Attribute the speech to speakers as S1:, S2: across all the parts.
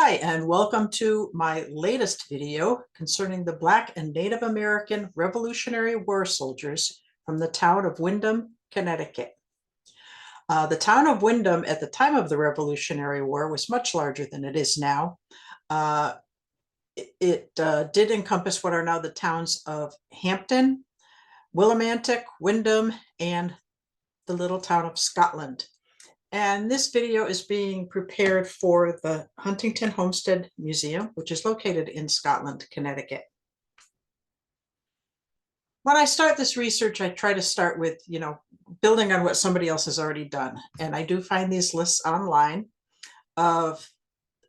S1: Hi, and welcome to my latest video concerning the Black and Native American Revolutionary War soldiers from the town of Windham, Connecticut. The town of Windham at the time of the Revolutionary War was much larger than it is now. It did encompass what are now the towns of Hampton, Willimantic, Windham, and the little town of Scotland. And this video is being prepared for the Huntington Homestead Museum, which is located in Scotland, Connecticut. When I start this research, I try to start with, building on what somebody else has already done. And I do find these lists online of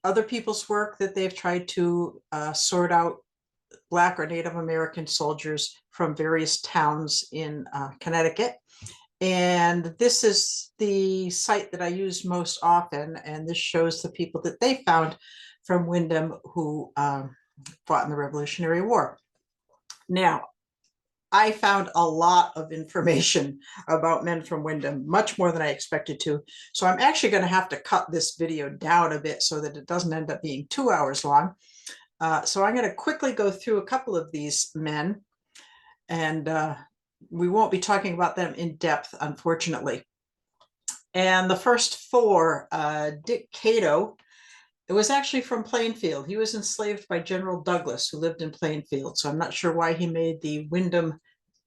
S1: other people's work that they've tried to sort out Black or Native American soldiers from various towns in Connecticut. And this is the site that I use most often. And this shows the people that they found from Windham who fought in the Revolutionary War. Now, I found a lot of information about men from Windham, much more than I expected to. So I'm actually going to have to cut this video down a bit so that it doesn't end up being 2 hours long. So I'm going to quickly go through a couple of these men, and we won't be talking about them in depth, unfortunately. And the first four, Dick Cato, it was actually from Plainfield. He was enslaved by General Douglas, who lived in Plainfield. So I'm not sure why he made the Windham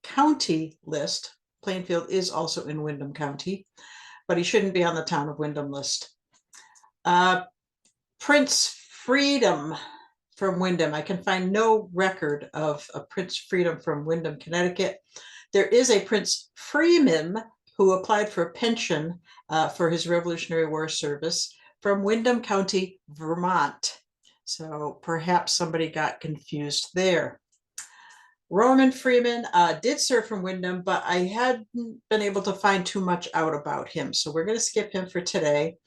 S1: County list. Plainfield is also in Windham County, but he shouldn't be on the town of Windham list. Prince Freedom from Windham. I can find no record of a Prince Freedom from Windham, Connecticut. There is a Prince Freeman who applied for a pension for his Revolutionary War service from Windham County, Vermont. So perhaps somebody got confused there. Roman Freeman did serve from Windham, but I hadn't been able to find too much out about him. So we're going to skip him for today.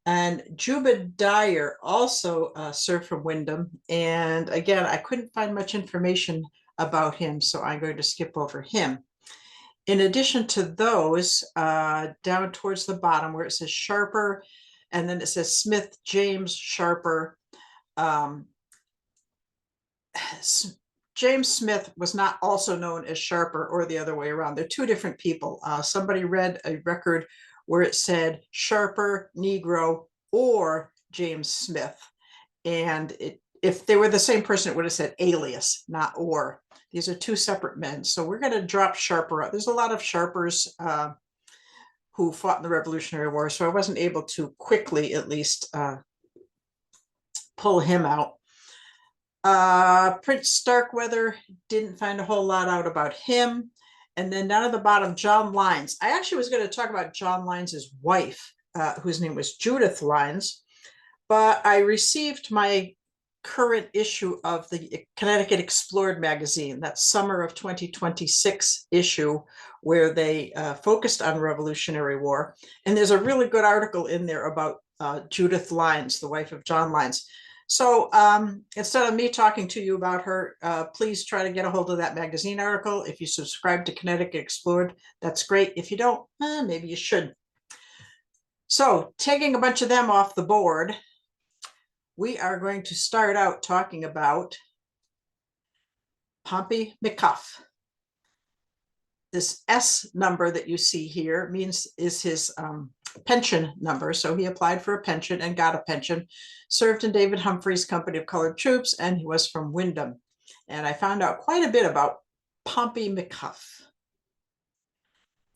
S1: And Juba Dyer also served from Windham. And again, I couldn't find much information about him, so I'm going to skip over him. In addition to those, down towards the bottom where it says Sharper, and then it says Smith James Sharper. James Smith was not also known as Sharper or the other way around. They're two different people. Somebody read a record where it said Sharper, Negro, or James Smith. And if they were the same person, it would have said alias, not or. These are two separate men. So we're going to drop Sharper out. There's a lot of Sharpers who fought in the Revolutionary War, so I wasn't able to quickly, at least, pull him out. Prince Starkweather, didn't find a whole lot out about him. And then down at the bottom, John Lynes. I actually was going to talk about John Lynes' wife, whose name was Judith Lynes, but I received my current issue of the Connecticut Explored magazine, that summer of 2026 issue, where they focused on Revolutionary War. And there's a really good article in there about Judith Lynes, the wife of John Lynes. So instead of me talking to you about her, please try to get a hold of that magazine article. If you subscribe to Connecticut Explored, that's great. If you don't, maybe you should. So taking a bunch of them off the board, we are going to start out talking about Pompey McCuff. This S number that you see here is his pension number. So he applied for a pension and got a pension, served in David Humphrey's company of colored troops, and he was from Windham. And I found out quite a bit about Pompey McCuff.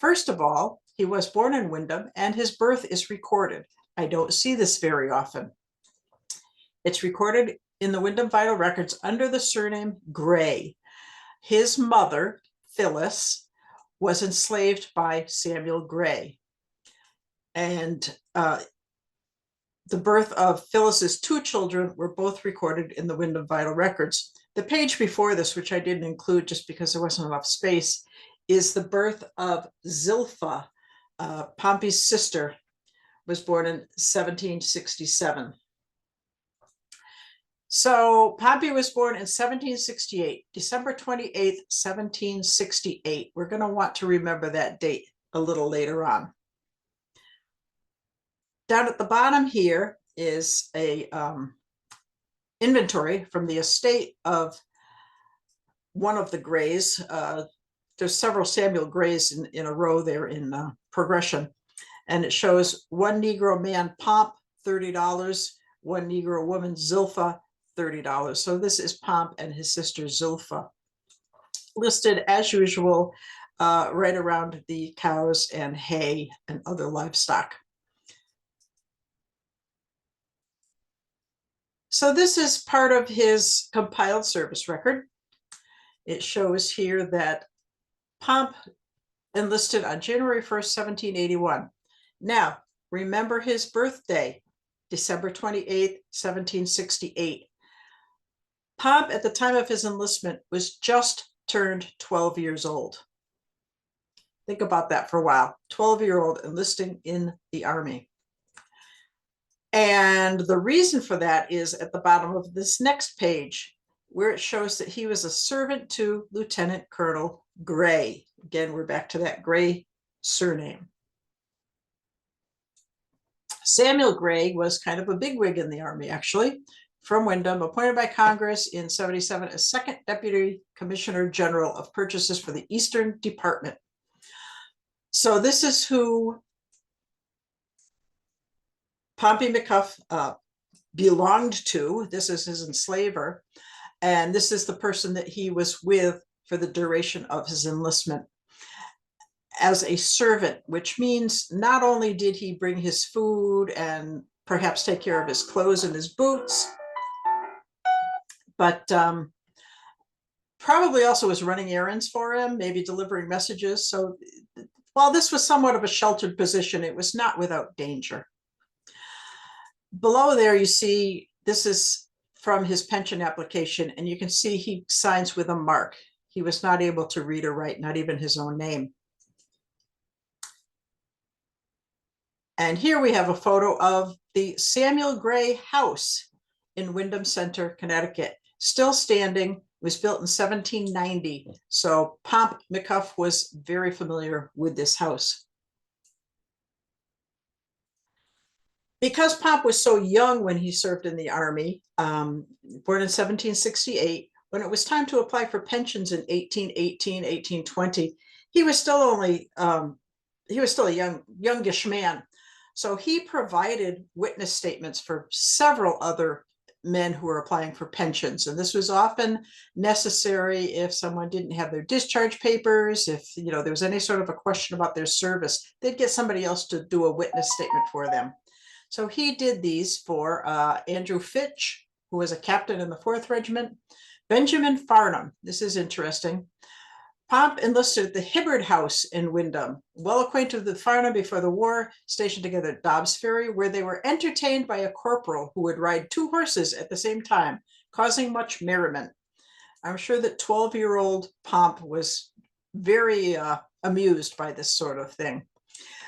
S1: First of all, he was born in Windham, and his birth is recorded. I don't see this very often. It's recorded in the Windham Vital Records under the surname Gray. His mother, Phyllis, was enslaved by Samuel Gray. And the birth of Phyllis's two children were both recorded in the Windham Vital Records. The page before this, which I didn't include just because there wasn't enough space, is the birth of Zilpha. Pompey's sister was born in 1767. So Pompey was born in 1768, December 28th, 1768. We're going to want to remember that date a little later on. Down at the bottom here is a inventory from the estate of one of the Grays. There's several Samuel Grays in a row there in progression. And it shows one Negro man, Pomp, $30, one Negro woman, Zilpha, $30. So this is Pomp and his sister Zilpha, listed as usual, right around the cows and hay and other livestock. So this is part of his compiled service record. It shows here that Pomp enlisted on January 1st, 1781. Now, remember his birthday, December 28th, 1768. Pomp, at the time of his enlistment, was just turned 12 years old. Think about that for a while. 12-year-old enlisting in the Army. And the reason for that is at the bottom of this next page, where it shows that he was a servant to Lieutenant Colonel Gray. Again, we're back to that Gray surname. Samuel Gray was kind of a bigwig in the Army, actually, from Windham, appointed by Congress in 77 as Second Deputy Commissioner General of Purchases for the Eastern Department. So this is who Pompey McCuff belonged to. This is his enslaver. And this is the person that he was with for the duration of his enlistment as a servant, which means not only did he bring his food and perhaps take care of his clothes and his boots, but probably also was running errands for him, maybe delivering messages. So while this was somewhat of a sheltered position, it was not without danger. Below there, you see, this is from his pension application, and you can see he signs with a mark. He was not able to read or write, not even his own name. And here we have a photo of the Samuel Gray House in Windham Center, Connecticut, still standing, was built in 1790. So Pomp McCuff was very familiar with this house. Because Pomp was so young when he served in the Army, born in 1768, when it was time to apply for pensions in 1818, 1820, he was still only, he was still a youngish man. So he provided witness statements for several other men who were applying for pensions. And this was often necessary if someone didn't have their discharge papers, if there was any sort of a question about their service, they'd get somebody else to do a witness statement for them. So he did these for Andrew Fitch, who was a captain in the 4th Regiment, Benjamin Farnham. This is interesting. Pomp enlisted at the Hibbard House in Windham, well acquainted with Farnham before the war, stationed together at Dobbs Ferry, where they were entertained by a corporal who would ride 2 horses at the same time, causing much merriment. I'm sure that 12-year-old Pomp was very amused by this sort of thing.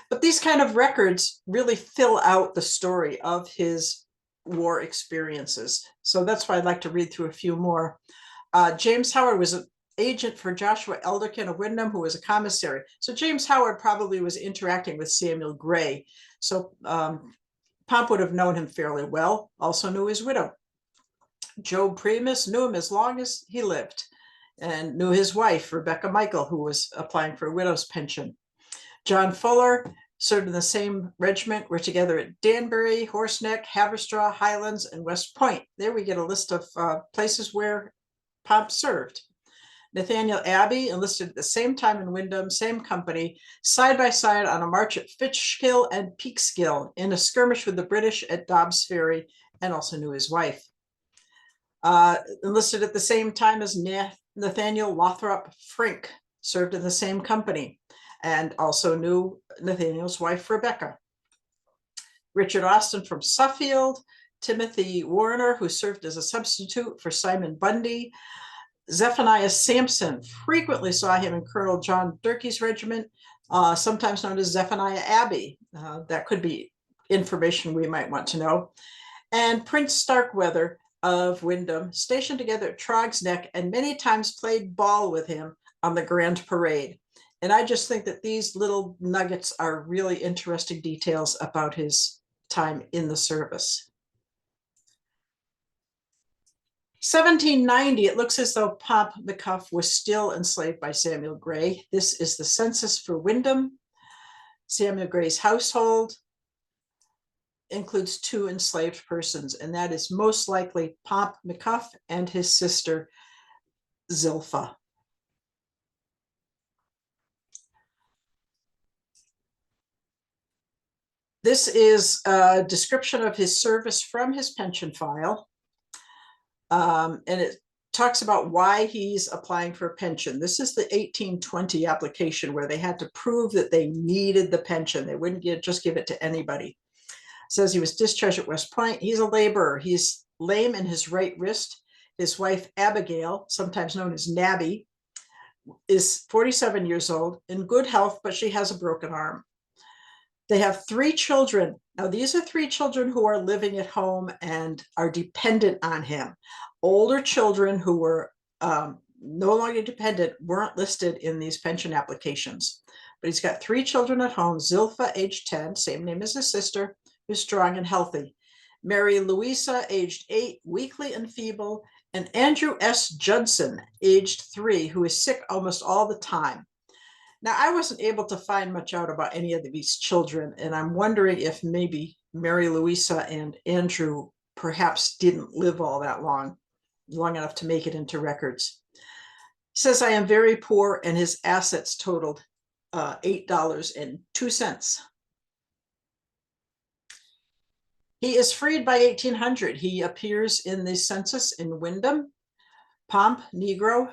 S1: But these kind of records really fill out the story of his war experiences. So that's why I'd like to read through a few more. James Howard was an agent for Joshua Elderkin of Windham, who was a commissary. So James Howard probably was interacting with Samuel Gray. So Pomp would have known him fairly well, also knew his widow. Job Primus knew him as long as he lived and knew his wife, Rebecca Michael, who was applying for a widow's pension. John Fuller served in the same regiment, were together at Danbury, Horseneck, Haverstraw, Highlands, and West Point. There we get a list of places where Pomp served. Nathaniel Abbey enlisted at the same time in Windham, same company, side by side on a march at Fitchskill and Peekskill in a skirmish with the British at Dobbs Ferry, and also knew his wife. Enlisted at the same time as Nathaniel Lothrop Frink, served in the same company, and also knew Nathaniel's wife, Rebecca. Richard Austin from Suffield, Timothy Warner, who served as a substitute for Simon Bundy. Zephaniah Sampson, frequently saw him in Colonel John Durkee's regiment, sometimes known as Zephaniah Abbey. That could be information we might want to know. And Prince Starkweather of Windham, stationed together at Trog's Neck, and many times played ball with him on the Grand Parade. And I just think that these little nuggets are really interesting details about his time in the service. 1790, it looks as though Pomp McCuff was still enslaved by Samuel Gray. This is the census for Windham. Samuel Gray's household includes 2 enslaved persons, and that is most likely Pomp McCuff and his sister Zilpha. This is a description of his service from his pension file. And it talks about why he's applying for a pension. This is the 1820 application where they had to prove that they needed the pension. They wouldn't just give it to anybody. It says he was discharged at West Point. He's a laborer. He's lame in his right wrist. His wife, Abigail, sometimes known as Nabby, is 47 years old, in good health, but she has a broken arm. They have 3 children. Now, these are 3 children who are living at home and are dependent on him. Older children who were no longer dependent weren't listed in these pension applications. But he's got 3 children at home. Zilpha, age 10, same name as his sister, who's strong and healthy. Mary Louisa, aged 8, weakly and feeble. And Andrew S. Judson, aged 3, who is sick almost all the time. Now, I wasn't able to find much out about any of these children, and I'm wondering if maybe Mary Louisa and Andrew perhaps didn't live all that long enough to make it into records. He says, I am very poor, and his assets totaled $8.02. He is freed by 1800. He appears in the census in Windham. Pomp, Negro,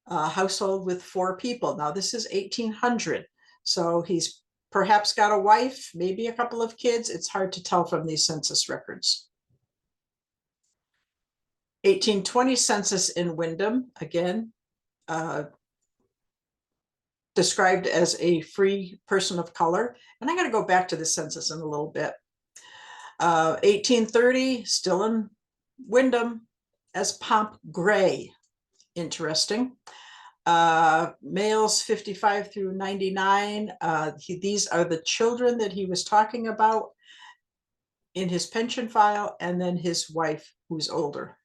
S1: household with 4 people. Now, this is 1800, so he's perhaps got a wife, maybe a couple of kids. It's hard to tell from these census records. 1820 census in Windham, again, described as a free person of color. And I'm going to go back to the census in a little bit. 1830, still in Windham, as Pomp Gray. Interesting. Males 55 through 99. These are the children that he was talking about in his pension file, and then his wife, who's older.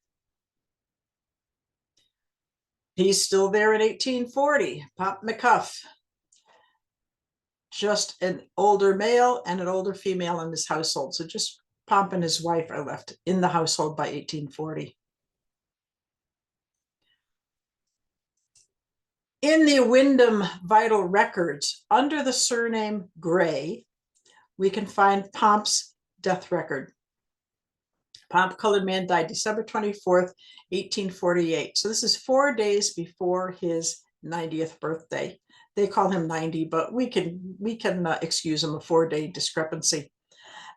S1: He's still there in 1840. Pomp McCuff. Just an older male and an older female in his household. So just Pomp and his wife are left in the household by 1840. In the Windham vital records, under the surname Gray, we can find Pomp's death record. Pomp, colored man, died December 24th, 1848. So this is 4 days before his 90th birthday. They call him 90, but we can excuse him, a 4-day discrepancy.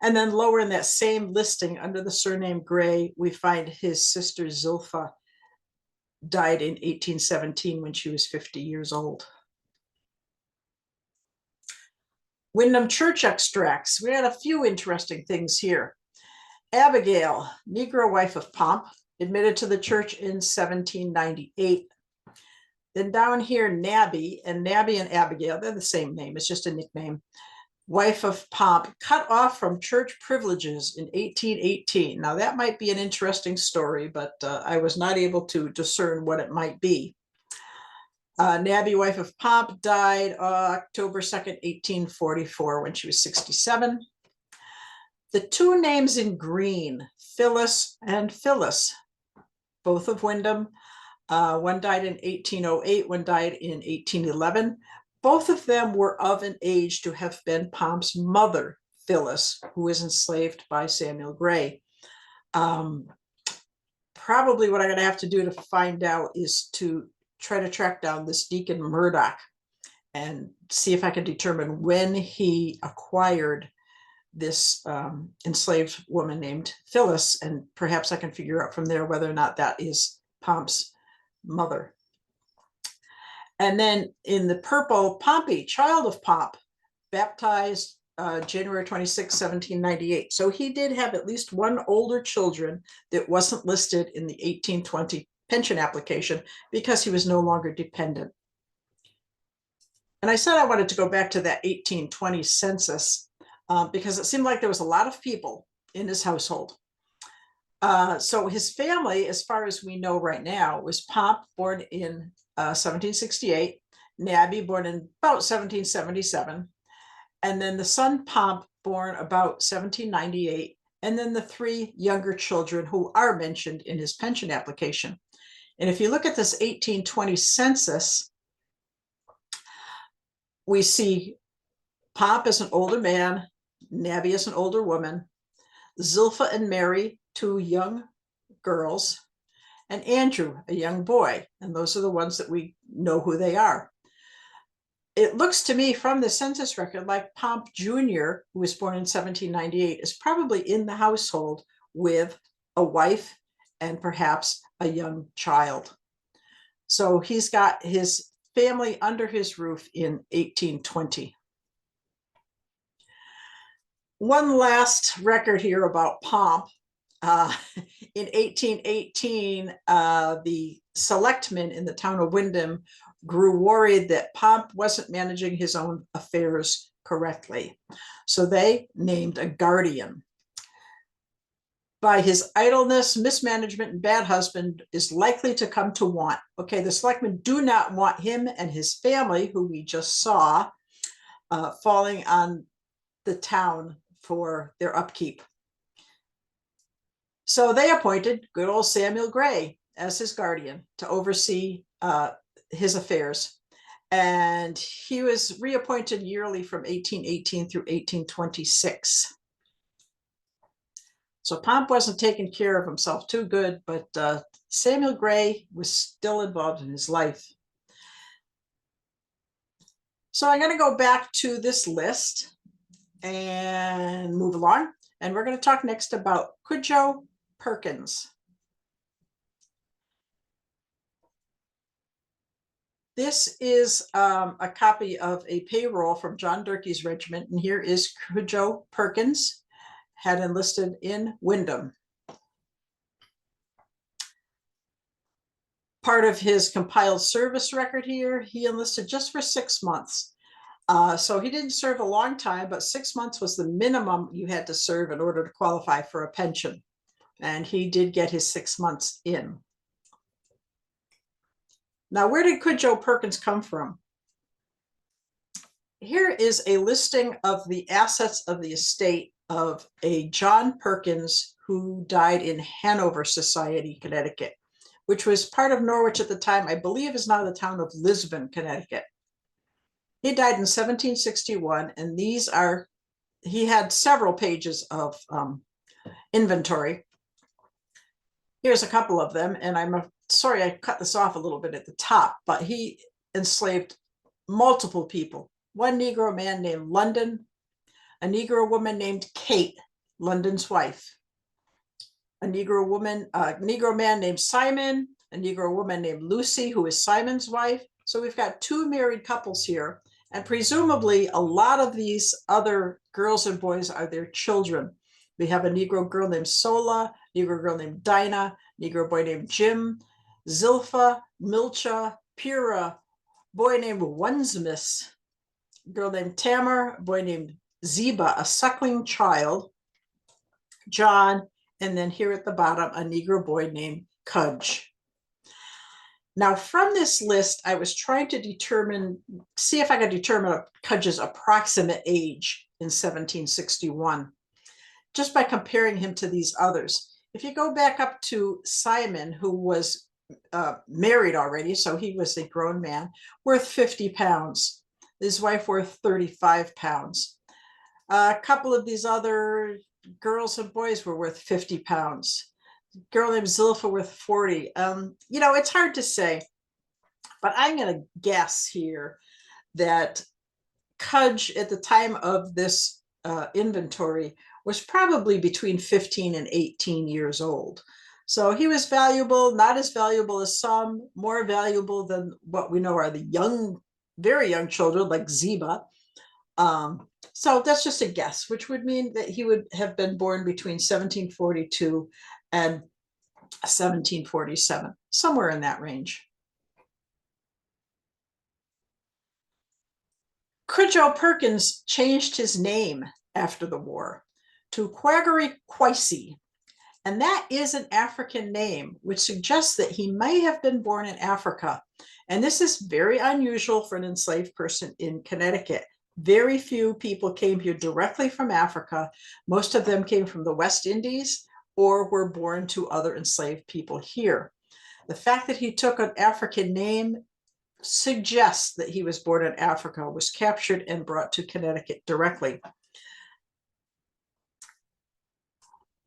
S1: And then lower in that same listing, under the surname Gray, we find his sister Zilpha died in 1817 when she was 50 years old. Windham church extracts. We had a few interesting things here. Abigail, Negro wife of Pomp, admitted to the church in 1798. Then down here, Nabby and Abigail, they're the same name, it's just a nickname. Wife of Pomp, cut off from church privileges in 1818. Now, that might be an interesting story, but I was not able to discern what it might be. Nabby, wife of Pomp, died October 2nd, 1844, when she was 67. The 2 names in green, Phyllis and Phyllis, both of Windham. One died in 1808, one died in 1811. Both of them were of an age to have been Pomp's mother, Phyllis, who was enslaved by Samuel Gray. Probably what I'm going to have to do to find out is to try to track down this Deacon Murdoch and see if I can determine when he acquired this enslaved woman named Phyllis, and perhaps I can figure out from there whether or not that is Pomp's mother. And then in the purple, Pompey, child of Pomp, baptized January 26, 1798. So he did have at least one older children that wasn't listed in the 1820 pension application because he was no longer dependent. And I said I wanted to go back to that 1820 census because it seemed like there was a lot of people in his household. So his family, as far as we know right now, was Pomp, born in 1768, Nabby, born in about 1777, and then the son Pomp, born about 1798, and then the three younger children who are mentioned in his pension application. And if you look at this 1820 census, we see Pomp as an older man, Nabby as an older woman, Zilpha and Mary, two young girls, and Andrew, a young boy. And those are the ones that we know who they are. It looks to me from the census record like Pomp Jr., who was born in 1798, is probably in the household with a wife and perhaps a young child. So he's got his family under his roof in 1820. One last record here about Pomp. In 1818, the selectmen in the town of Windham grew worried that Pomp wasn't managing his own affairs correctly. So they named a guardian. By his idleness, mismanagement, and bad husband is likely to come to want. Okay, the selectmen do not want him and his family, who we just saw, falling on the town for their upkeep. So they appointed good old Samuel Gray as his guardian to oversee his affairs. And he was reappointed yearly from 1818 through 1826. So Pomp wasn't taking care of himself too good, but Samuel Gray was still involved in his life. So I'm going to go back to this list and move along. And we're going to talk next about Cudjoe Perkins. This is a copy of a payroll from John Durkee's regiment, and here is Cudjoe Perkins, had enlisted in Windham. Part of his compiled service record here, he enlisted just for 6 months. So he didn't serve a long time, but 6 months was the minimum you had to serve in order to qualify for a pension. And he did get his 6 months in. Now, where did Cudjoe Perkins come from? Here is a listing of the assets of the estate of a John Perkins who died in Hanover Society, Connecticut, which was part of Norwich at the time. I believe is now the town of Lisbon, Connecticut. He died in 1761, and these are, he had several pages of inventory. Here's a couple of them, and I'm sorry I cut this off a little bit at the top, but he enslaved multiple people. One Negro man named London, a Negro woman named Kate, London's wife, a Negro man named Simon, a Negro woman named Lucy, who is Simon's wife. So we've got two married couples here, and presumably a lot of these other girls and boys are their children. We have a Negro girl named Sola, Negro girl named Dinah, Negro boy named Jim, Zilpha, Milcha, Pura, boy named Wunsmus, girl named Tamar, boy named Ziba, a suckling child, John, and then here at the bottom, a Negro boy named Cudge. Now, from this list, I was trying to see if I could determine Cudge's approximate age in 1761, just by comparing him to these others. If you go back up to Simon, who was married already, so he was a grown man, worth 50 pounds. His wife worth 35 pounds. A couple of these other girls and boys were worth 50 pounds. A girl named Zilpha worth 40. You know, it's hard to say, but I'm going to guess here that Cudge at the time of this inventory was probably between 15 and 18 years old. So he was valuable, not as valuable as some, more valuable than what we know are the young, very young children like Ziba. So that's just a guess, which would mean that he would have been born between 1742 and 1747, somewhere in that range. Cudjoe Perkins changed his name after the war to Quaggery Quicey, And that is an African name, which suggests that he may have been born in Africa. And this is very unusual for an enslaved person in Connecticut. Very few people came here directly from Africa. Most of them came from the West Indies or were born to other enslaved people here. The fact that he took an African name suggests that he was born in Africa, was captured and brought to Connecticut directly.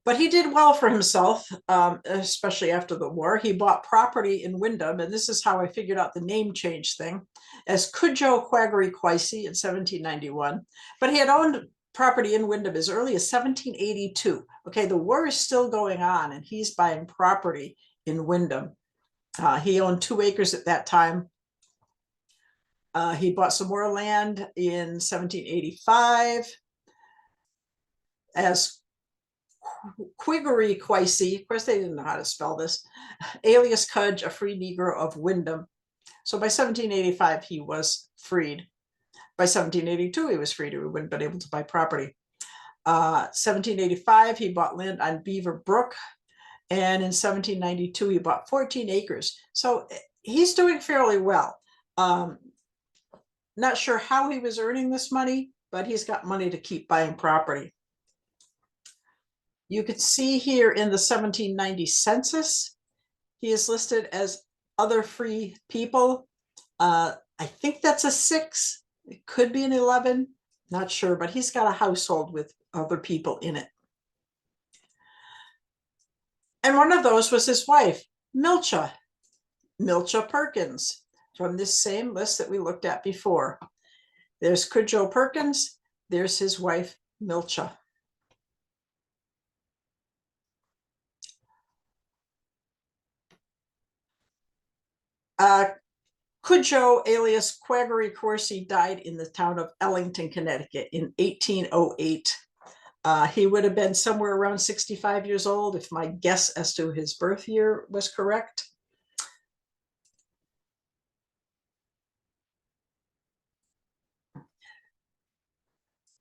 S1: But he did well for himself, especially after the war. He bought property in Windham, and this is how I figured out the name change thing, as Cudjoe Quaggery Quicey in 1791. But he had owned property in Windham as early as 1782. Okay, the war is still going on, and he's buying property in Windham. He owned 2 acres at that time. He bought some more land in 1785 as Quiggery Quicey. Of course, they didn't know how to spell this. Alias Cudge, a free Negro of Windham. So by 1785, he was freed. By 1782, he was freed. He wouldn't have been able to buy property. 1785, he bought land on Beaver Brook. And in 1792, he bought 14 acres. So he's doing fairly well. Not sure how he was earning this money, but he's got money to keep buying property. You could see here in the 1790 census, he is listed as other free people. I think that's a 6. It could be an 11. Not sure, but he's got a household with other people in it. And one of those was his wife, Milcha Perkins, from this same list that we looked at before. There's Cudjoe Perkins. There's his wife, Milcha. Cudjoe, alias Quaggery Coursey, died in the town of Ellington, Connecticut in 1808. He would have been somewhere around 65 years old if my guess as to his birth year was correct.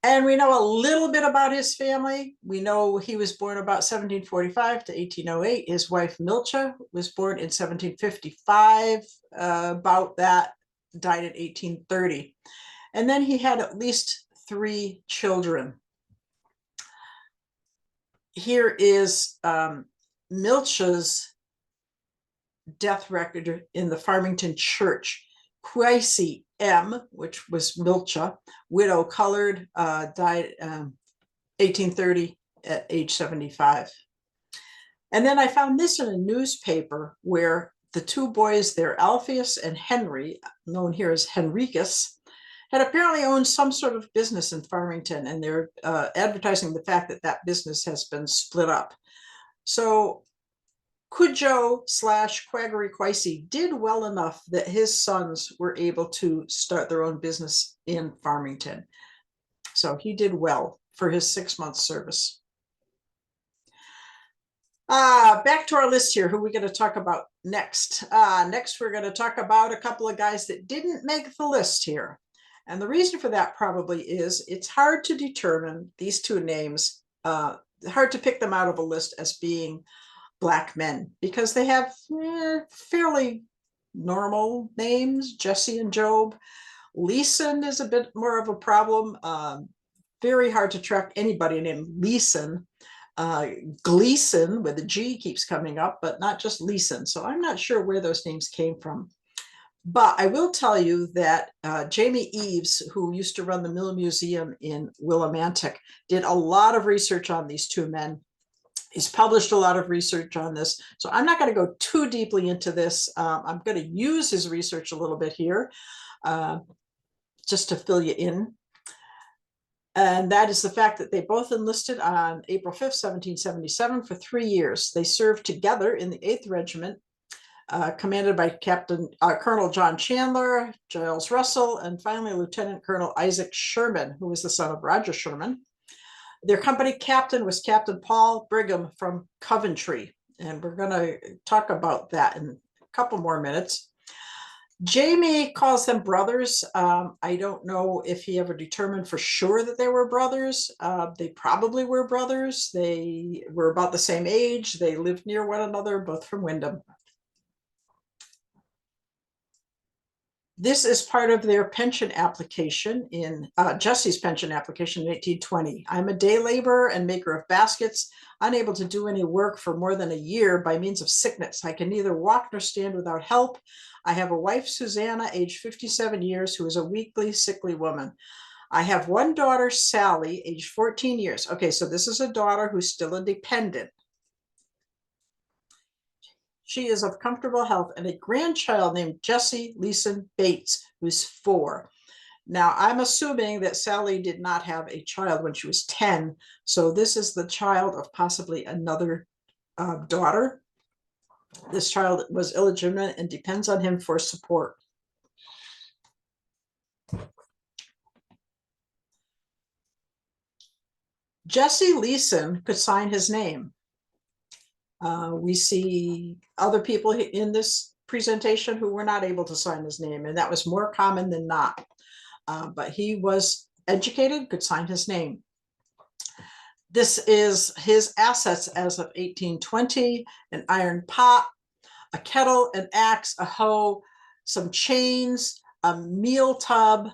S1: And we know a little bit about his family. We know he was born about 1745 to 1808. His wife, Milcha, was born in 1755, about that, died in 1830. And then he had at least 3 children. Here is Milcha's death record in the Farmington Church. Quicey M, which was Milcha, widow, colored, died 1830 at age 75. And then I found this in a newspaper where the 2 boys there, Alpheus and Henry, known here as Henricus, had apparently owned some sort of business in Farmington, and they're advertising the fact that that business has been split up. So Cudjoe / Quaggery Quicey did well enough that his sons were able to start their own business in Farmington. So he did well for his 6-month service. Back to our list here. Who are we going to talk about next? Next, we're going to talk about a couple of guys that didn't make the list here. And the reason for that probably is it's hard to determine these 2 names, hard to pick them out of a list as being Black men, because they have fairly normal names. Jesse and Job. Leeson is a bit more of a problem. Very hard to track anybody named Leeson. Gleason with a G keeps coming up, but not just Leeson. So I'm not sure where those names came from. But I will tell you that Jamie Eves, who used to run the Mill Museum in Willimantic, did a lot of research on these 2 men. He's published a lot of research on this. So I'm not going to go too deeply into this. I'm going to use his research a little bit here just to fill you in. And that is the fact that they both enlisted on April 5th, 1777 for 3 years. They served together in the 8th Regiment, commanded by Colonel John Chandler, Giles Russell, and finally Lieutenant Colonel Isaac Sherman, who was the son of Roger Sherman. Their company captain was Captain Paul Brigham from Coventry, and we're going to talk about that in a couple more minutes. Jamie calls them brothers. I don't know if he ever determined for sure that they were brothers. They probably were brothers. They were about the same age. They lived near one another, both from Windham. This is part of their pension application in Jesse's pension application in 1820. I'm a day laborer and maker of baskets, unable to do any work for more than a year by means of sickness. I can neither walk nor stand without help. I have a wife, Susanna, age 57 years, who is a weakly, sickly woman. I have one daughter, Sally, age 14 years. Okay, so this is a daughter who's still a dependent. She is of comfortable health, and a grandchild named Jessie Leeson Bates, who's 4. Now, I'm assuming that Sally did not have a child when she was 10, so this is the child of possibly another daughter. This child was illegitimate and depends on him for support. Jesse Leeson could sign his name. We see other people in this presentation who were not able to sign his name, and that was more common than not. But he was educated, could sign his name. This is his assets as of 1820: an iron pot, a kettle, an axe, a hoe, some chains, a meal tub,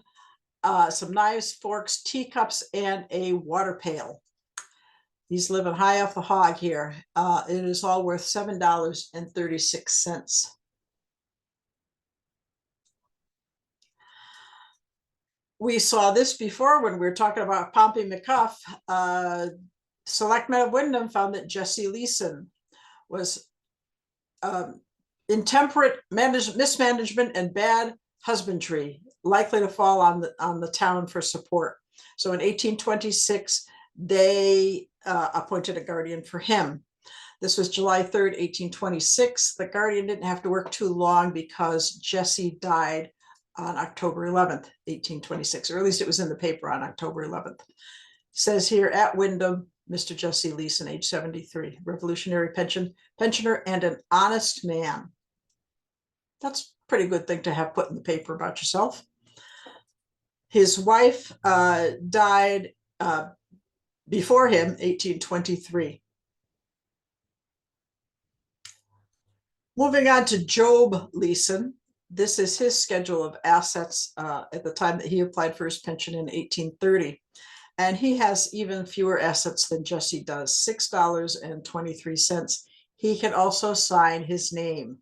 S1: some knives, forks, teacups, and a water pail. He's living high off the hog here. It is all worth $7.36. We saw this before when we were talking about Pompey McCuff. Selectmen of Windham found that Jesse Leeson was intemperate mismanagement and bad husbandry, likely to fall on the town for support. So in 1826, they appointed a guardian for him. This was July 3rd, 1826. The guardian didn't have to work too long because Jesse died on October 11th, 1826, or at least it was in the paper on October 11th. It says here, at Windham, Mr. Jesse Leeson, age 73, revolutionary pensioner and an honest man. That's a pretty good thing to have put in the paper about yourself. His wife died before him, 1823. Moving on to Job Leeson. This is his schedule of assets at the time that he applied for his pension in 1830. And he has even fewer assets than Jesse does, $6.23. He can also sign his name.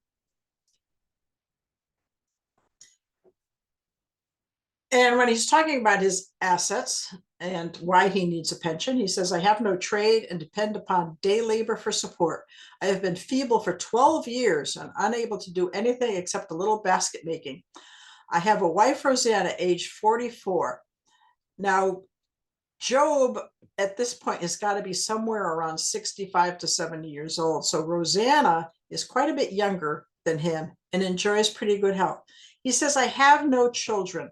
S1: And when he's talking about his assets and why he needs a pension, he says, I have no trade and depend upon day labor for support. I have been feeble for 12 years and unable to do anything except a little basket making. I have a wife, Rosanna, age 44. Now, Job at this point has got to be somewhere around 65 to 70 years old. So Rosanna is quite a bit younger than him and enjoys pretty good health. He says, I have no children.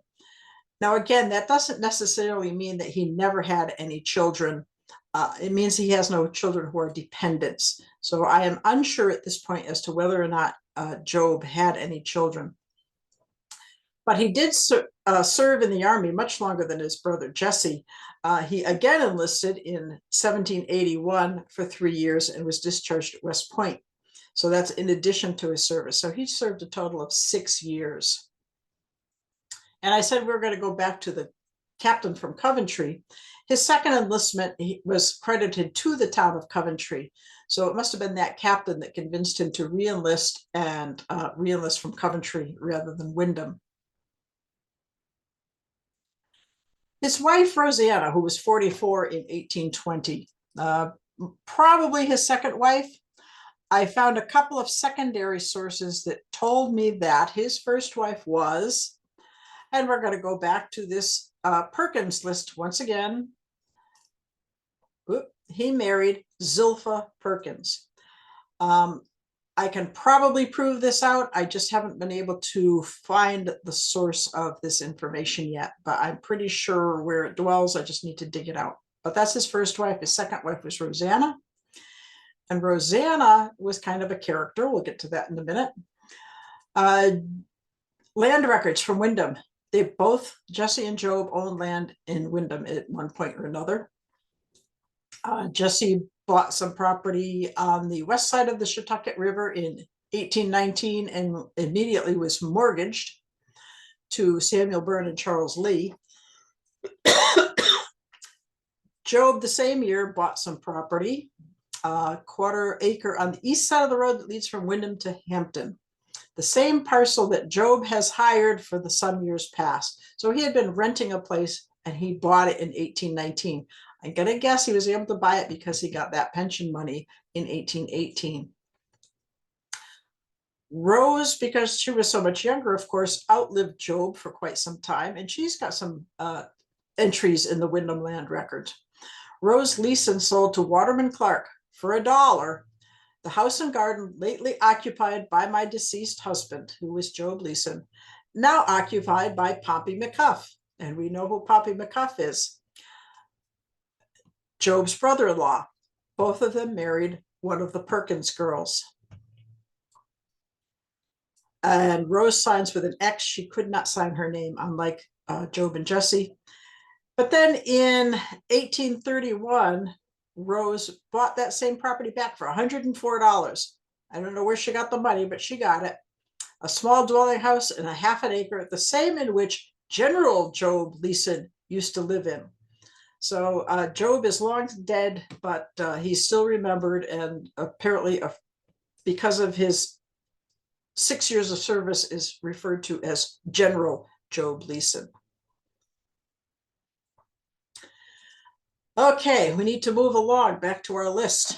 S1: Now, again, that doesn't necessarily mean that he never had any children. It means he has no children who are dependents. So I am unsure at this point as to whether or not Job had any children. But he did serve in the army much longer than his brother Jesse. He again enlisted in 1781 for 3 years and was discharged at West Point. So that's in addition to his service. So he served a total of 6 years. And I said we were going to go back to the captain from Coventry. His second enlistment was credited to the town of Coventry. So it must have been that captain that convinced him to re-enlist and re-enlist from Coventry rather than Windham. His wife, Rosanna, who was 44 in 1820, probably his second wife. I found a couple of secondary sources that told me that his first wife was, and we're going to go back to this Perkins list once again. He married Zilpha Perkins. I can probably prove this out. I just haven't been able to find the source of this information yet, but I'm pretty sure where it dwells. I just need to dig it out. But that's his first wife. His second wife was Rosanna. And Rosanna was kind of a character. We'll get to that in a minute. Land records from Windham. They both, Jesse and Job, owned land in Windham at one point or another. Jesse bought some property on the west side of the Shetucket River in 1819 and immediately was mortgaged to Samuel Byrne and Charles Lee. Job, the same year, bought some property, a quarter acre on the east side of the road that leads from Windham to Hampton, the same parcel that Job has hired for the some years past. So he had been renting a place and he bought it in 1819. I'm going to guess he was able to buy it because he got that pension money in 1818. Rose, because she was so much younger, of course, outlived Job for quite some time, and she's got some entries in the Windham land record. Rose Leeson sold to Waterman Clark for $1 the house and garden lately occupied by my deceased husband, who was Job Leeson, now occupied by Pompey McCuff. And we know who Pompey McCuff is. Job's brother-in-law. Both of them married one of the Perkins girls. And Rose signs with an X. She could not sign her name, unlike Job and Jesse. But then in 1831, Rose bought that same property back for $104. I don't know where she got the money, but she got it. A small dwelling house and a half an acre, the same in which General Job Leeson used to live in. So Job is long dead, but he's still remembered, and apparently because of his 6 years of service is referred to as General Job Leeson. Okay, we need to move along back to our list.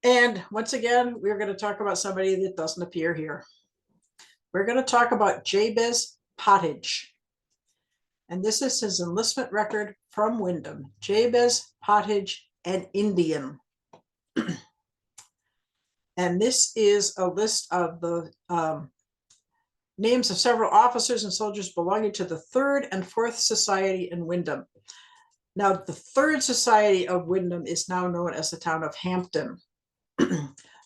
S1: And once again, we're going to talk about somebody that doesn't appear here. We're going to talk about Jabez Pottage. And this is his enlistment record from Windham. Jabez Pottage, an Indian. And this is a list of the names of several officers and soldiers belonging to the 3rd and 4th Society in Windham. Now, the 3rd Society of Windham is now known as the town of Hampton.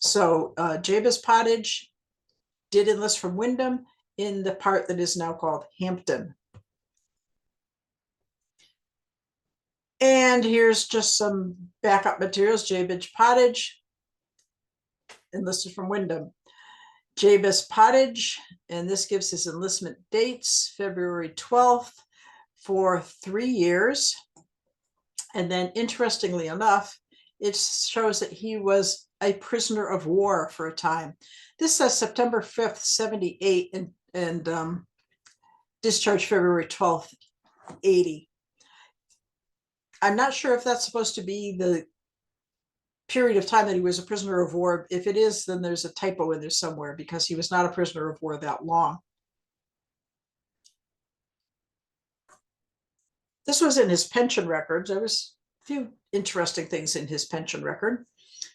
S1: So Jabez Pottage did enlist from Windham in the part that is now called Hampton. And here's just some backup materials. Jabez Pottage enlisted from Windham. Jabez Pottage, and this gives his enlistment dates, February 12th for 3 years. And then interestingly enough, it shows that he was a prisoner of war for a time. This says September 5th, 78 and discharged February 12th, 80. I'm not sure if that's supposed to be the period of time that he was a prisoner of war. If it is, then there's a typo in there somewhere, because he was not a prisoner of war that long. This was in his pension records. There was a few interesting things in his pension record,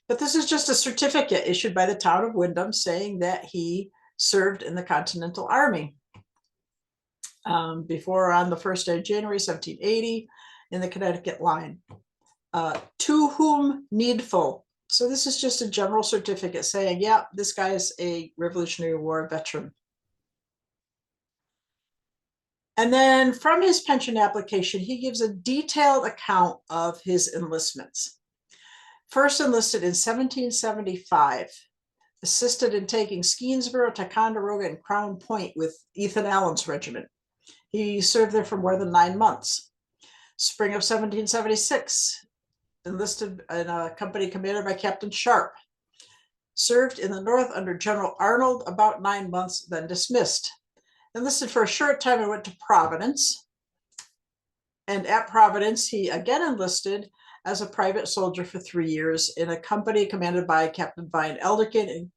S1: but this is just a certificate issued by the town of Windham saying that he served in the Continental Army before on the 1st day of January 1780 in the Connecticut line. To whom needful. So this is just a general certificate saying, yeah, this guy is a Revolutionary War veteran. And then from his pension application, he gives a detailed account of his enlistments. First enlisted in 1775, assisted in taking Skeensboro, Ticonderoga, and Crown Point with Ethan Allen's regiment. He served there for more than 9 months. Spring of 1776, enlisted in a company commanded by Captain Sharp. Served in the North under General Arnold about 9 months, then dismissed. Enlisted for a short time and went to Providence. And at Providence, he again enlisted as a private soldier for 3 years in a company commanded by Captain Vine Elderkin and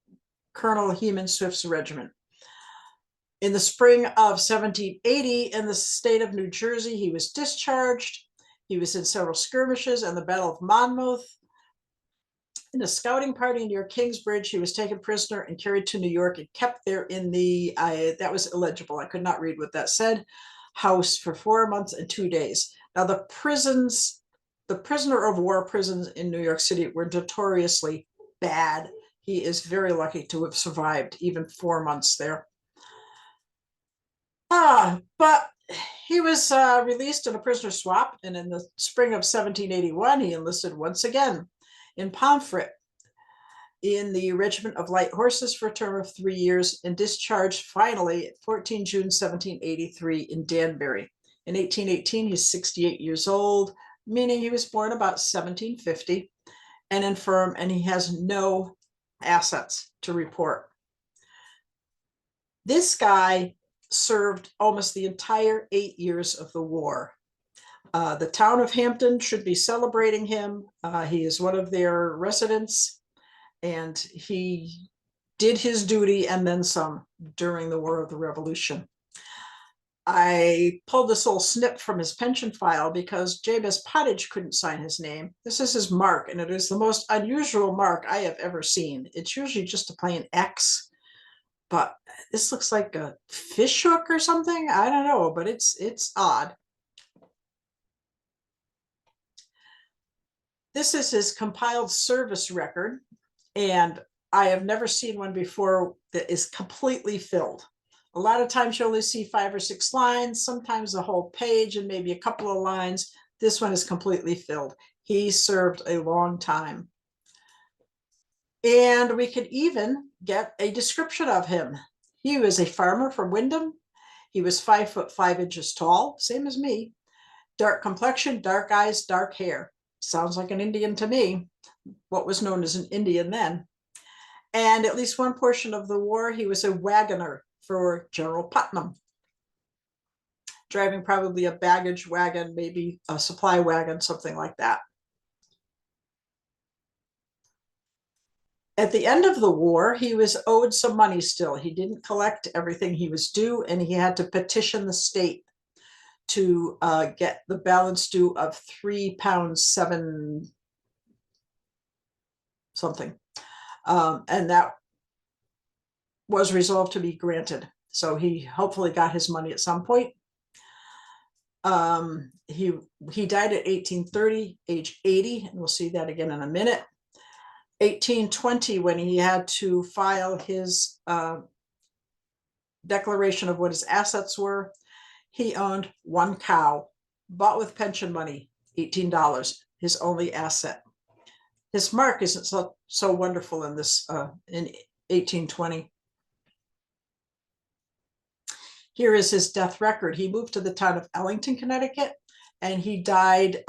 S1: Colonel Heman Swift's regiment. In the spring of 1780, in the state of New Jersey, he was discharged. He was in several skirmishes and the Battle of Monmouth. In a scouting party near Kingsbridge, he was taken prisoner and carried to New York and kept there in the, that was illegible, I could not read what that said, house for 4 months and 2 days. Now the prisons, the prisoner of war prisons in New York City were notoriously bad. He is very lucky to have survived even 4 months there. But he was released in a prisoner swap, and in the spring of 1781, he enlisted once again in Pomfret in the Regiment of Light Horses for a term of 3 years and discharged finally at 14 June 1783 in Danbury. In 1818, he's 68 years old, meaning he was born about 1750 and infirm, and he has no assets to report. This guy served almost the entire 8 years of the war. The town of Hampton should be celebrating him. He is one of their residents, and he did his duty and then some during the War of the Revolution. I pulled this little snip from his pension file because Jabez Pottage couldn't sign his name. This is his mark, and it is the most unusual mark I have ever seen. It's usually just a plain X, but this looks like a fish hook or something. I don't know, but it's odd. This is his compiled service record, and I have never seen one before that is completely filled. A lot of times you only see 5 or 6 lines, sometimes a whole page and maybe a couple of lines. This one is completely filled. He served a long time. And we could even get a description of him. He was a farmer from Windham. He was 5'5" tall, same as me. Dark complexion, dark eyes, dark hair. Sounds like an Indian to me. What was known as an Indian then. And at least one portion of the war, he was a wagoner for General Putnam, driving probably a baggage wagon, maybe a supply wagon, something like that. At the end of the war, he was owed some money still. He didn't collect everything he was due, and he had to petition the state to get the balance due of £3.7 something. And that was resolved to be granted. So he hopefully got his money at some point. He died at 1830, age 80, and we'll see that again in a minute. 1820, when he had to file his declaration of what his assets were, he owned 1 cow, bought with pension money, $18, his only asset. His mark isn't so wonderful in this in 1820. Here is his death record. He moved to the town of Ellington, Connecticut, and he died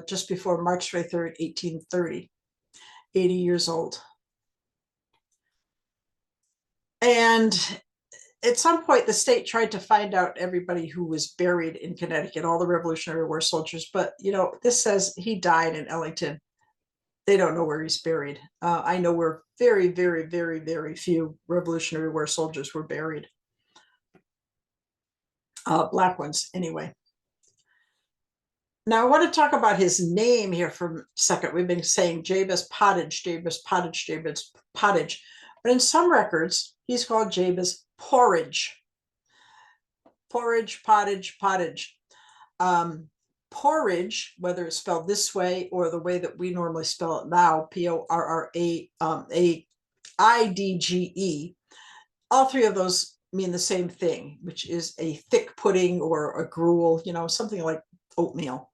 S1: just before March 23rd, 1830, 80 years old. And at some point, the state tried to find out everybody who was buried in Connecticut, all the Revolutionary War soldiers. But, you know, this says he died in Ellington. They don't know where he's buried. I know where very, very, very, very few Revolutionary War soldiers were buried. Black ones, anyway. Now, I want to talk about his name here for a second. We've been saying Jabez Pottage, Jabez Pottage, Jabez Pottage. But in some records, he's called Jabez Porridge. Porridge, Pottage, Pottage. Porridge, whether it's spelled this way or the way that we normally spell it now, Porridge, all three of those mean the same thing, which is a thick pudding or a gruel, you know, something like oatmeal.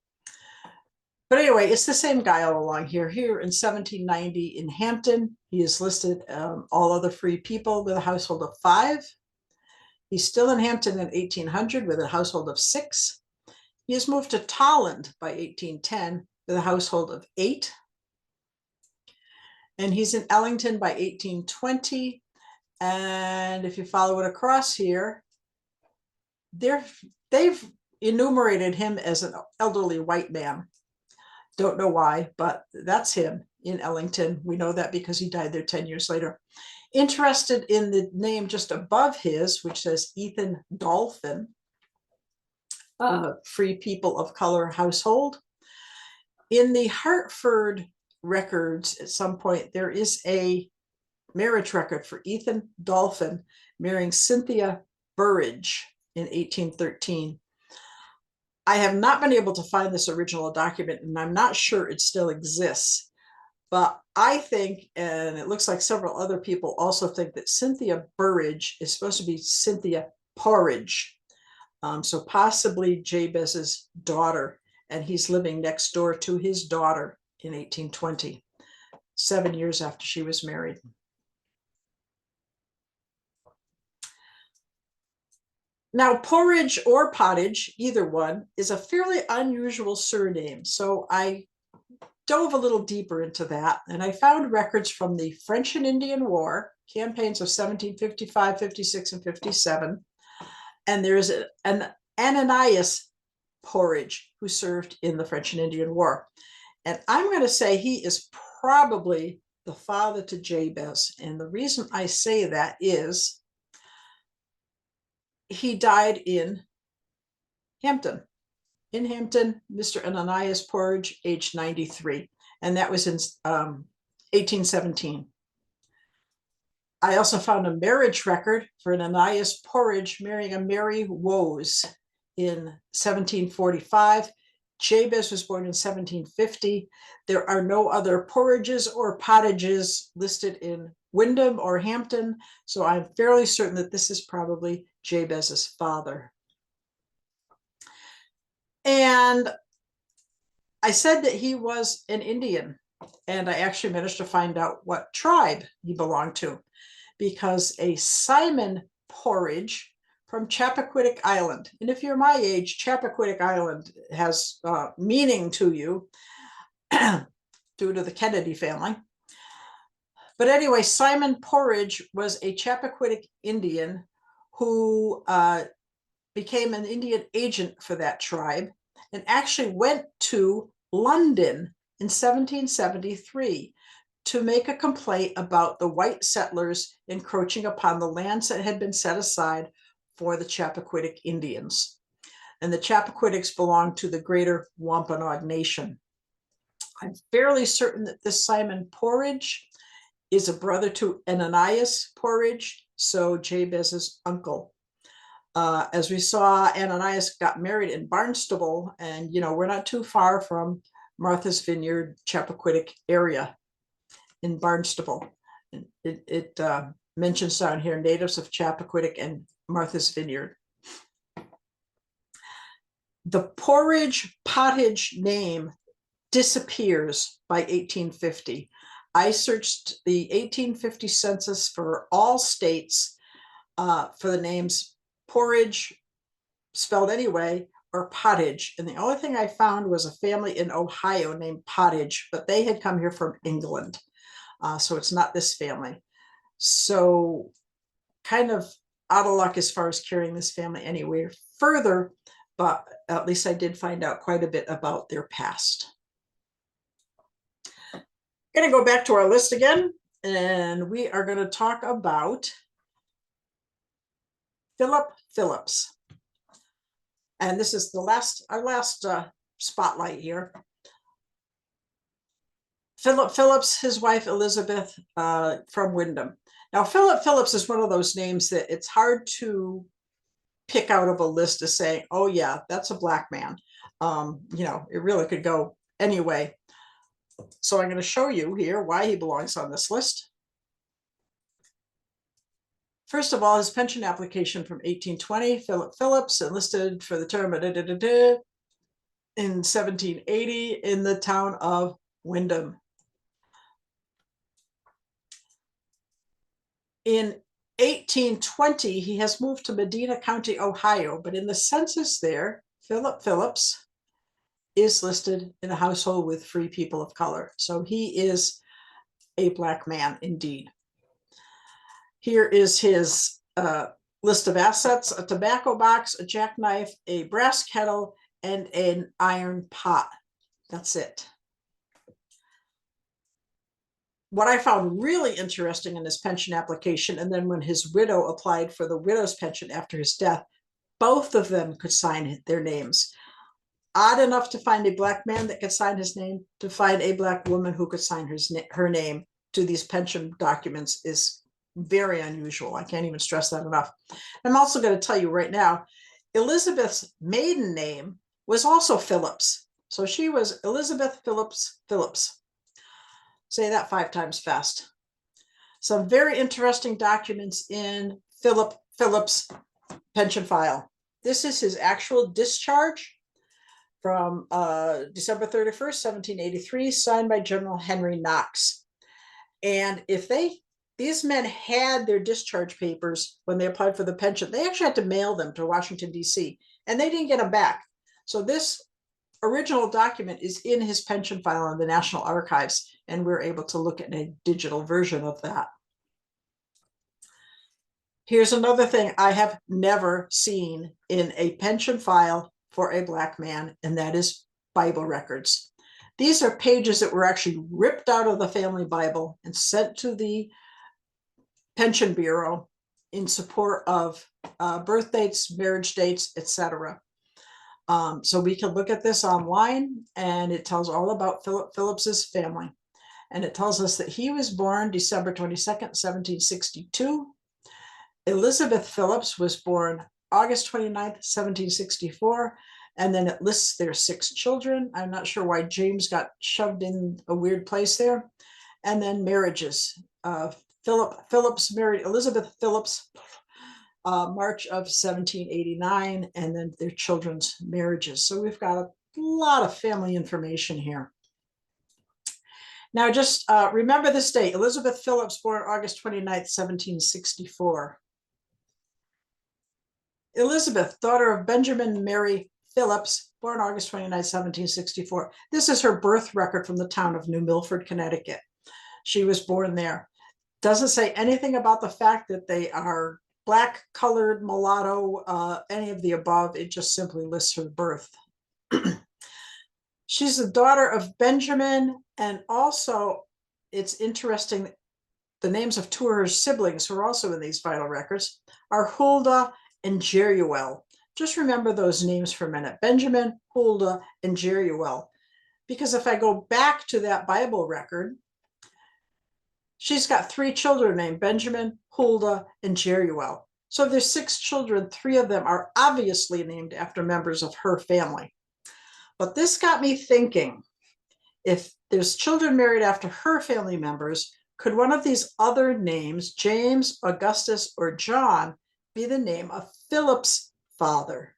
S1: But anyway, it's the same guy all along here. Here in 1790 in Hampton, he is listed all other free people with a household of 5. He's still in Hampton in 1800 with a household of 6. He has moved to Tolland by 1810 with a household of 8. And he's in Ellington by 1820. And if you follow it across here, they've enumerated him as an elderly white man. Don't know why, but that's him in Ellington. We know that because he died there 10 years later. Interested in the name just above his, which says Ethan Dolphin, Free People of Color household. In the Hartford records, at some point, there is a marriage record for Ethan Dolphin marrying Cynthia Burridge in 1813. I have not been able to find this original document, and I'm not sure it still exists. But I think, and it looks like several other people also think, that Cynthia Burridge is supposed to be Cynthia Porridge. So possibly Jabez's daughter, and he's living next door to his daughter in 1820, 7 years after she was married. Now, Porridge or Pottage, either one, is a fairly unusual surname. So I dove a little deeper into that, and I found records from the French and Indian War, campaigns of 1755, 56, and 57. And there's an Ananias Porridge who served in the French and Indian War. And I'm going to say he is probably the father to Jabez. And the reason I say that is he died in Hampton. In Hampton, Mr. Ananias Porridge, aged 93. And that was in 1817. I also found a marriage record for Ananias Porridge marrying a Mary Wose in 1745. Jabez was born in 1750. There are no other Porridges or Pottages listed in Windham or Hampton, so I'm fairly certain that this is probably Jabez's father. And I said that he was an Indian, and I actually managed to find out what tribe he belonged to, because a Simon Porridge from Chappaquiddick Island, and if you're my age, Chappaquiddick Island has meaning to you due to the Kennedy family. But anyway, Simon Porridge was a Chappaquiddick Indian who became an Indian agent for that tribe and actually went to London in 1773 to make a complaint about the white settlers encroaching upon the lands that had been set aside for the Chappaquiddick Indians. And the Chappaquiddics belonged to the greater Wampanoag Nation. I'm fairly certain that this Simon Porridge is a brother to Ananias Porridge, so Jabez's uncle. As we saw, Ananias got married in Barnstable, and we're not too far from Martha's Vineyard, Chappaquiddick area in Barnstable. It mentions down here natives of Chappaquiddick and Martha's Vineyard. The Porridge Pottage name disappears by 1850. I searched the 1850 census for all states for the names Porridge, spelled anyway, or Pottage. And the only thing I found was a family in Ohio named Pottage, but they had come here from England. So it's not this family. So kind of out of luck as far as carrying this family anywhere further, but at least I did find out quite a bit about their past. I'm going to go back to our list again, and we are going to talk about Philip Phillips. And this is our last spotlight here. Philip Phillips, his wife Elizabeth, from Windham. Now, Philip Phillips is one of those names that it's hard to pick out of a list of saying, oh yeah, that's a Black man. It really could go anyway. So I'm going to show you here why he belongs on this list. First of all, his pension application from 1820, Philip Phillips, enlisted for the term in 1780 in the town of Windham. In 1820, he has moved to Medina County, Ohio, but in the census there, Philip Phillips is listed in a household with free people of color. So he is a Black man indeed. Here is his list of assets: a tobacco box, a jackknife, a brass kettle, and an iron pot. That's it. What I found really interesting in his pension application, and then when his widow applied for the widow's pension after his death, both of them could sign their names. Odd enough to find a Black man that could sign his name, to find a Black woman who could sign her name to these pension documents is very unusual. I can't even stress that enough. I'm also going to tell you right now, Elizabeth's maiden name was also Phillips. So she was Elizabeth Phillips Phillips. Say that 5 times fast. Some very interesting documents in Philip Phillips' pension file. This is his actual discharge from December 31st, 1783, signed by General Henry Knox. And if these men had their discharge papers when they applied for the pension, they actually had to mail them to Washington, D.C., and they didn't get them back. So this original document is in his pension file in the National Archives, and we're able to look at a digital version of that. Here's another thing I have never seen in a pension file for a Black man, and that is Bible records. These are pages that were actually ripped out of the family Bible and sent to the Pension Bureau in support of birth dates, marriage dates, etc. So we can look at this online, and it tells all about Philip Phillips's family. And it tells us that he was born December 22nd, 1762. Elizabeth Phillips was born August 29th, 1764. And then it lists their 6 children. I'm not sure why James got shoved in a weird place there. And then marriages. Philip Phillips married Elizabeth Phillips, March of 1789, and then their children's marriages. So we've got a lot of family information here. Now just remember this date, Elizabeth Phillips, born August 29th, 1764. Elizabeth, daughter of Benjamin Mary Phillips, born August 29th, 1764. This is her birth record from the town of New Milford, Connecticut. She was born there. Doesn't say anything about the fact that they are Black, colored, mulatto, any of the above. It just simply lists her birth. She's the daughter of Benjamin, and also it's interesting, the names of 2 of her siblings who are also in these vital records are Huldah and Jeruel. Just remember those names for a minute, Benjamin, Huldah, and Jeruel. Because if I go back to that Bible record, she's got 3 children named Benjamin, Huldah, and Jeruel. So there's 6 children, 3 of them are obviously named after members of her family. But this got me thinking, if there's children married after her family members, could one of these other names, James, Augustus, or John, be the name of Philip's father?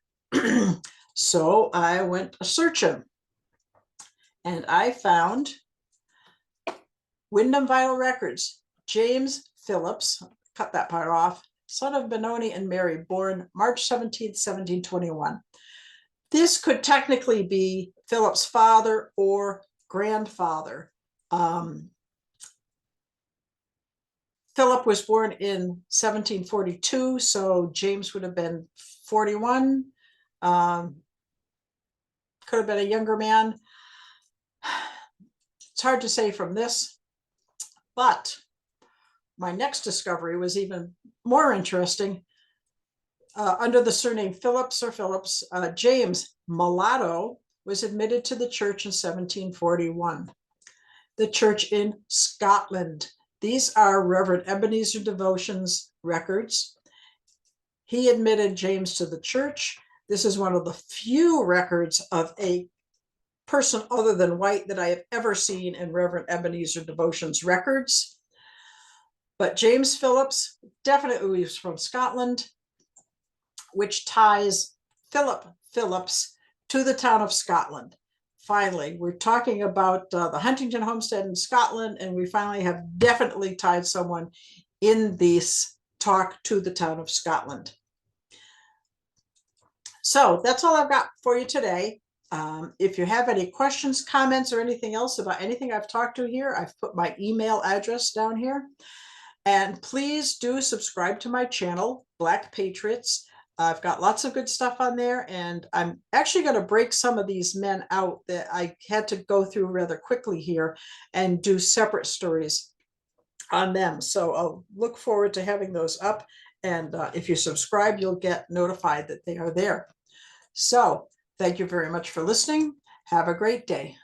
S1: So I went searching, and I found Windham Vital Records, James Phillips, cut that part off, son of Benoni and Mary, born March 17th, 1721. This could technically be Philip's father or grandfather. Philip was born in 1742, so James would have been 41. Could have been a younger man. It's hard to say from this, but my next discovery was even more interesting. Under the surname Phillips or Phillips, James Mulatto was admitted to the church in 1741. The church in Scotland. These are Reverend Ebenezer Devotion's records. He admitted James to the church. This is one of the few records of a person other than white that I have ever seen in Reverend Ebenezer Devotion's records. But James Phillips definitely was from Scotland, which ties Philip Phillips to the town of Scotland. Finally, we're talking about the Huntington homestead in Scotland, and we finally have definitely tied someone in this talk to the town of Scotland. So that's all I've got for you today. If you have any questions, comments, or anything else about anything I've talked to here, I've put my email address down here. And please do subscribe to my channel, Black Patriots. I've got lots of good stuff on there, and I'm actually going to break some of these men out that I had to go through rather quickly here and do separate stories on them. So I'll look forward to having those up. And if you subscribe, you'll get notified that they are there. So thank you very much for listening. Have a great day.